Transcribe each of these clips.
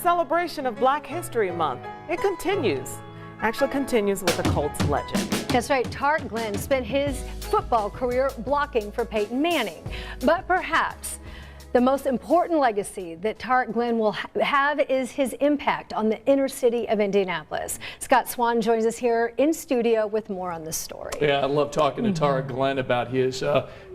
celebration of Black History Month, it actually continues with the Colts legend. That's right, Tarik Glenn spent his football career blocking for Peyton Manning. But perhaps the most important legacy that Tarik Glenn will have is his impact on the inner city of Indianapolis. Scott Swan joins us here in studio with more on this story. Yeah, I love talking to Tarik Glenn about his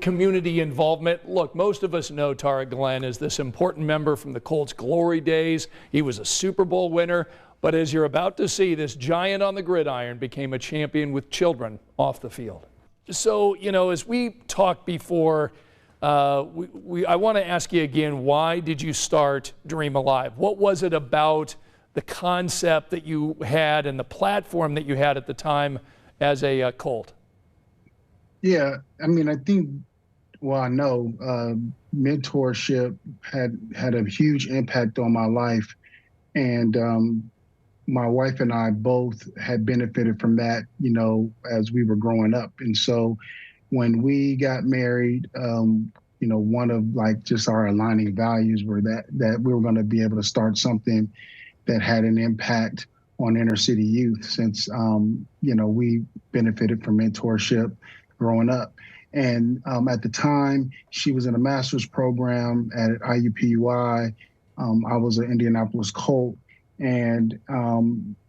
community involvement. Look, most of us know Tarik Glenn as this important member from the Colts' glory days. He was a Super Bowl winner. But as you're about to see, this giant on the gridiron became a champion with children off the field. So, you know, as we talked before, I want to ask you again, why did you start Dream Alive? What was it about the concept that you had and the platform that you had at the time as a Colt? Yeah, I mean, I think, well, I know mentorship had a huge impact on my life. And my wife and I both had benefited from that, you know, as we were growing up. And so when we got married, you know, one of like just our aligning values were that we were going to be able to start something that had an impact on inner city youth, since, you know, we benefited from mentorship growing up. And at the time, she was in a master's program at IUPUI. I was an Indianapolis Colt. And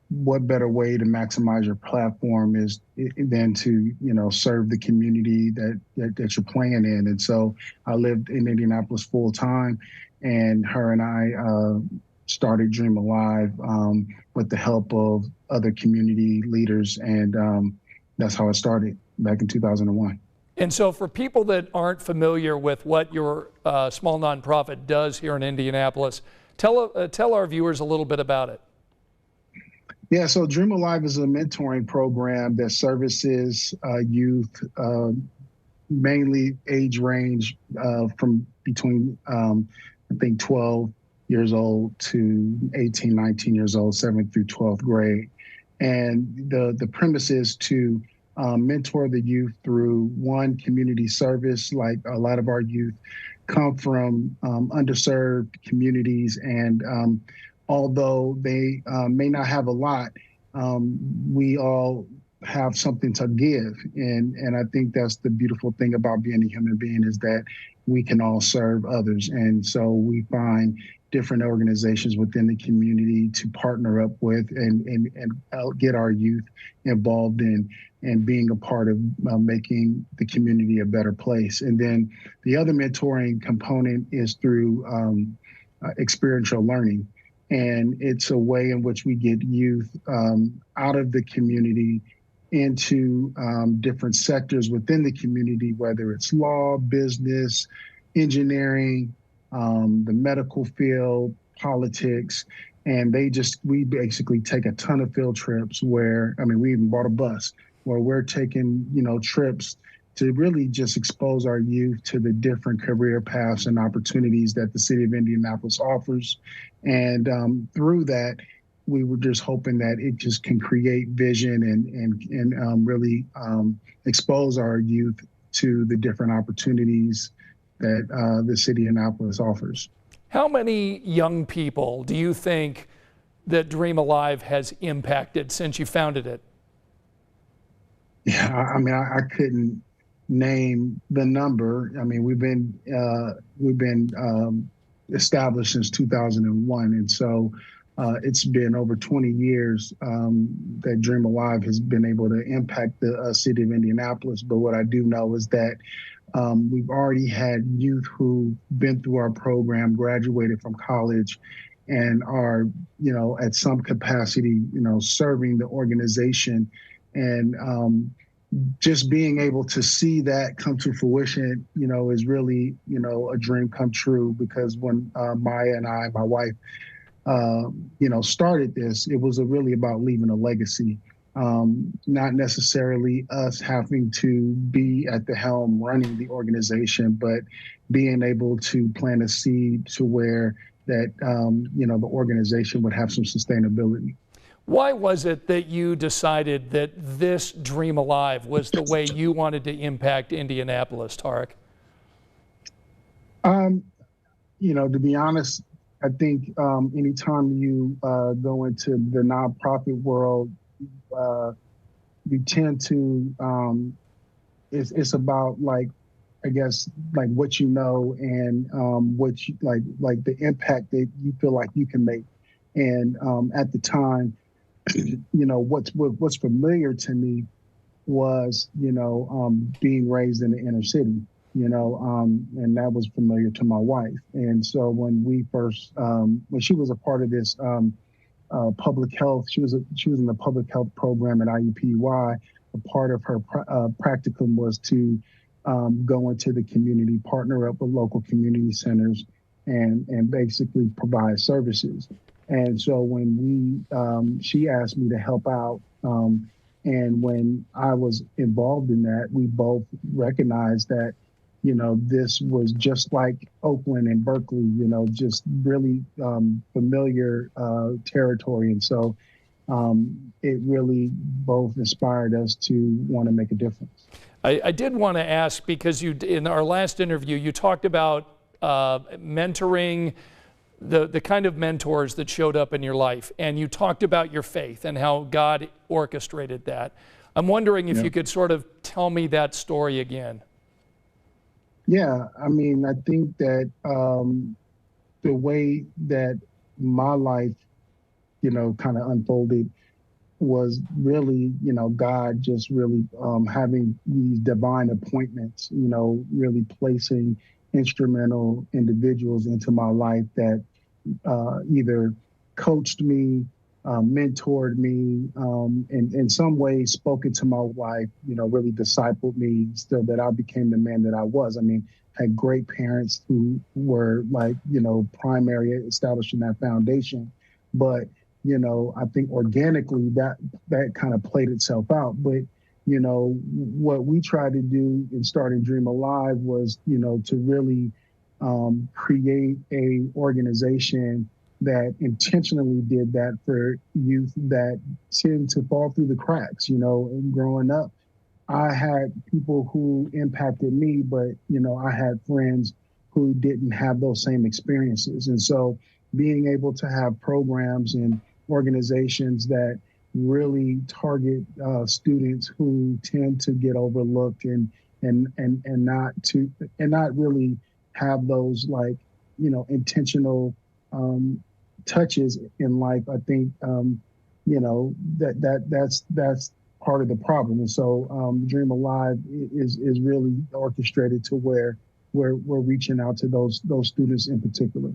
what better way to maximize your platform than to, you know, serve the community that you're playing in. And so I lived in Indianapolis full time, and her and I started Dream Alive with the help of other community leaders. And that's how it started back in 2001. And so for people that aren't familiar with what your small nonprofit does here in Indianapolis, tell our viewers a little bit about it. Yeah, so Dream Alive is a mentoring program that services youth, mainly age range from between, I think, 12 years old to 18, 19 years old, 7th through 12th grade. And the premise is to mentor the youth through one, community service. Like a lot of our youth come from underserved communities, and although they may not have a lot, we all have something to give. And I think that's the beautiful thing about being a human being, is that we can all serve others. And so we find different organizations within the community to partner up with and get our youth involved in and being a part of making the community a better place. And then the other mentoring component is through experiential learning. And it's a way in which we get youth out of the community into different sectors within the community, whether it's law, business, engineering, the medical field, politics. And we basically take a ton of field trips where, I mean, we even bought a bus where we're taking, you know, trips to really just expose our youth to the different career paths and opportunities that the city of Indianapolis offers. And through that, we were just hoping that it just can create vision and really expose our youth to the different opportunities that the city of Indianapolis offers. How many young people do you think that Dream Alive has impacted since you founded it? Yeah, I mean, I couldn't name the number. I mean, we've been established since 2001, and so it's been over 20 years that Dream Alive has been able to impact the city of Indianapolis. But what I do know is that we've already had youth who've been through our program, graduated from college, and are, you know, at some capacity, you know, serving the organization. And just being able to see that come to fruition, you know, is really, you know, a dream come true. Because when Maya and I, my wife, you know, started this, it was really about leaving a legacy. Not necessarily us having to be at the helm running the organization, but being able to plant a seed to where that, you know, the organization would have some sustainability. Why was it that you decided that this Dream Alive was the way you wanted to impact Indianapolis, Tarik? You know, to be honest, I think anytime you go into the nonprofit world, uh, you tend to it's about like, I guess, like what you know and what you like the impact that you feel like you can make. And at the time, what's familiar to me was, being raised in the inner city, and that was familiar to my wife. And so when we first, when she was a part of this public health, she was in the public health program at IUPUI. A part of her practicum was to go into the community, partner up with local community centers, and basically provide services. And so when she asked me to help out. And when I was involved in that, we both recognized that, this was just like Oakland and Berkeley, just really familiar territory. And so it really both inspired us to want to make a difference. I did want to ask, because in our last interview, you talked about mentoring, the kind of mentors that showed up in your life, and you talked about your faith and how God orchestrated that. I'm wondering if you could sort of tell me that story again. Yeah, I mean, I think that the way that my life, kind of unfolded was really, God just really having these divine appointments, really placing instrumental individuals into my life that either coached me, mentored me, in some ways spoke into my life, really discipled me so that I became the man that I was. I mean, had great parents who were like, primary establishing that foundation. But, I think organically that kind of played itself out. But, what we tried to do in starting Dream Alive was, to really create a organization that intentionally did that for youth that tend to fall through the cracks. And growing up, I had people who impacted me, but I had friends who didn't have those same experiences. And so being able to have programs and organizations that really target students who tend to get overlooked and not really have those like intentional touches in life. I think that's part of the problem. And so Dream Alive is really orchestrated to where we're reaching out to those students in particular.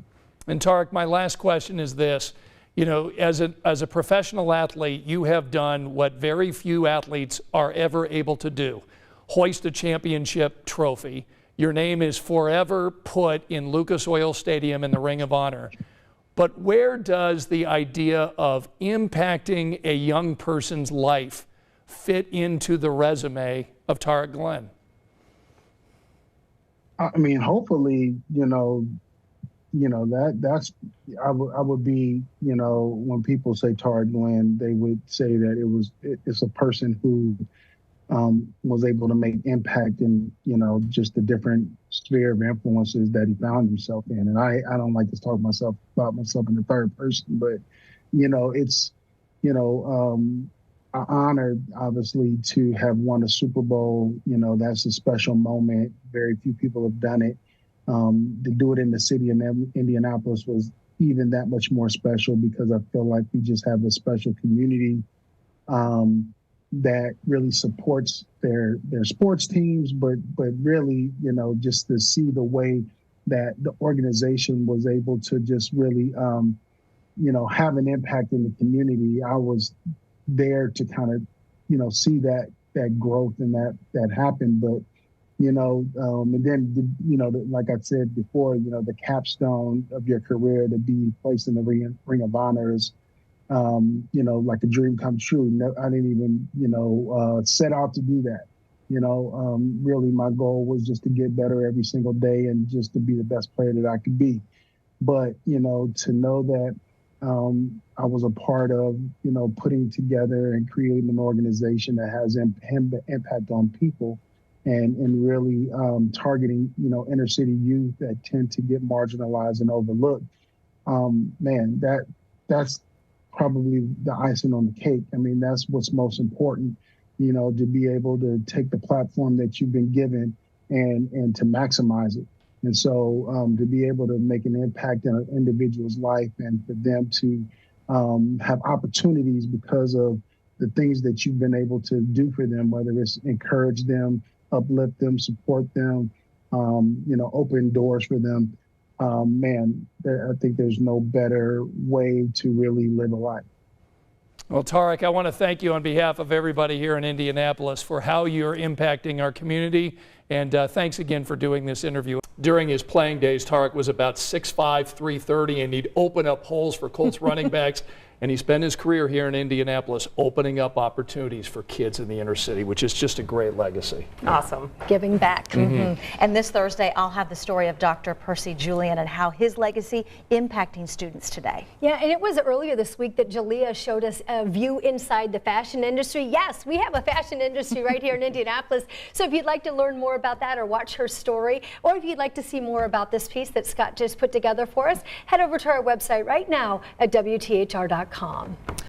And Tarik, my last question is this. As a professional athlete, you have done what very few athletes are ever able to do: hoist a championship trophy. Your name is forever put in Lucas Oil Stadium in the Ring of Honor. But where does the idea of impacting a young person's life fit into the resume of Tarik Glenn? I mean, hopefully, that's I would be, when people say Tarik Glenn, they would say that it's a person who was able to make impact in, just the different sphere of influences that he found himself in. And I don't like to talk about myself in the third person, but, it's, I'm honored, obviously, to have won a Super Bowl. That's a special moment. Very few people have done it. To do it in the city of Indianapolis was even that much more special, because I feel like we just have a special community that really supports their sports teams, but really, just to see the way that the organization was able to just really, have an impact in the community. I was there to kind of, see that growth and that happened. But, and then, like I said before, the capstone of your career to be placed in the Ring of Honor is, like a dream come true. No, I didn't even, set out to do that. Really my goal was just to get better every single day and just to be the best player that I could be. But, to know that I was a part of, putting together and creating an organization that has impact on people and really targeting, inner city youth that tend to get marginalized and overlooked. man, that's probably the icing on the cake. I mean, that's what's most important, you know, to be able to take the platform that you've been given and to maximize it. And so to be able to make an impact in an individual's life and for them to have opportunities because of the things that you've been able to do for them, whether it's encourage them, uplift them, support them, you know, open doors for them. Man, I think there's no better way to really live a life. Well, Tarik, I want to thank you on behalf of everybody here in Indianapolis for how you're impacting our community. And thanks again for doing this interview. During his playing days, Tarik was about 6'5", 330, and he'd open up holes for Colts running backs. And he spent his career here in Indianapolis opening up opportunities for kids in the inner city, which is just a great legacy. Awesome. Giving back. And this Thursday, I'll have the story of Dr. Percy Julian and how his legacy impacting students today. Yeah, and it was earlier this week that Jalea showed us a view inside the fashion industry. Yes, we have a fashion industry right here in Indianapolis. So if you'd like to learn more about that or watch her story, or if you'd like to see more about this piece that Scott just put together for us, head over to our website right now at WTHR.com.